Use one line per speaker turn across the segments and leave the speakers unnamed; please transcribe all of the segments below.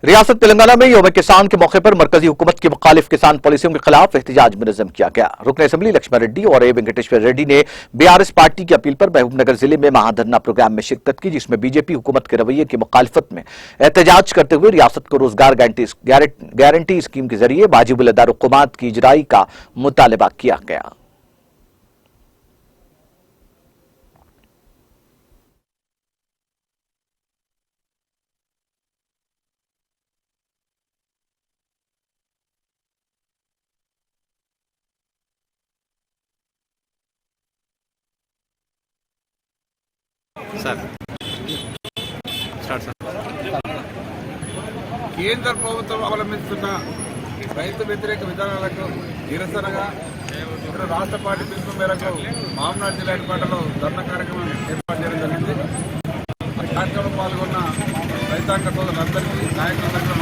रियासत तेलंगाना में यौम किसान के मौके पर मरकजी हुकूमत की मुखालिफ किसान पॉलिसियों के खिलाफ एहतजाज मुनज़्ज़म किया गया। रुकन असेंबली लक्ष्मण रेड्डी और ए वेंकटेश्वर रेड्डी ने बीआरएस पार्टी की अपील पर महबूबनगर जिले में महाधरना प्रोग्राम में शिरकत की, जिसमें बीजेपी हुकूमत के रवैये की मुखालफत में एहतजाज करते हुए रियासत को रोजगार गारंटी स्कीम के जरिए वाजिबुल अदा रुक़ूमात की इजराई का मुतालबा किया गया।
కేంద్ర ప్రభుత్వం అవలంబిస్తున్న రైతు వ్యతిరేక విధానాలకు నిరసనగా రాష్ట్ర పార్టీ పిలుపు మేరకు మామనాడు జిల్లా హెడ్‌క్వార్టర్లో ధర్నా కార్యక్రమం ఏర్పాటు చేయడం జరిగింది। ఈ కార్యక్రమంలో పాల్గొన్న రైతాంగ సోదరులందరికీ నాయకులందరికీ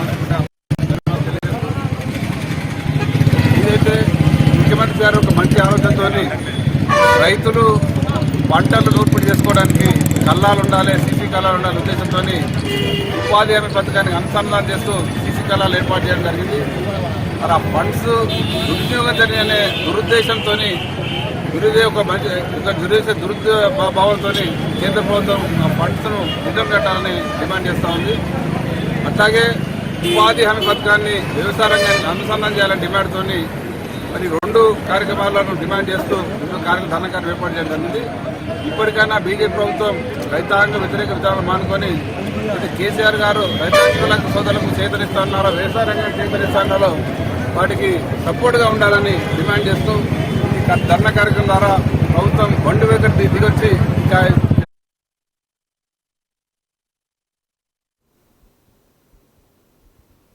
ఇదైతే ముఖ్యమంత్రి గారు ఒక మంచి ఆలోచనతో రైతులు పంటలు నూర్పిడి చేసుకోవడానికి కల్లాలు ఉండాలి, సీసీ కల్లాలు ఉండాలి ఉద్దేశంతో ఉపాధి హామీ పథకాన్ని అనుసంధానం చేస్తూ సీసీ కల్లాలు ఏర్పాటు చేయడం జరిగింది। మరి ఆ ఫండ్స్ దుర్వినియోగం జరిగే దురుద్దేశంతో దురుద్భావంతో కేంద్ర ప్రభుత్వం ఆ ఫండ్స్ను నిజం కట్టాలని డిమాండ్ చేస్తూ ఉంది। అట్లాగే ఉపాధి హామీ పథకాన్ని వ్యవసాయ రంగాన్ని అనుసంధానం చేయాలని డిమాండ్తో మరి రెండు కార్యక్రమాలను డిమాండ్ చేస్తూ ధర్నా కార్యక్రమం ఏర్పాటు చేయడం జరిగింది। ఇప్పటికైనా బీజేపీ ప్రభుత్వం రైతాంగ వ్యతిరేక విధానం మానుకొని కేసీఆర్ గారు రైతాంగులకు సోదరులకు చేతనిస్తున్నారో వ్యవసాయ రంగానికి చేతనిస్తున్నారో వాటికి సపోర్ట్గా ఉండాలని డిమాండ్ చేస్తూ ఈ ధర్నా కార్యక్రమం ద్వారా ప్రభుత్వం బండి వైఖరి దిగొచ్చి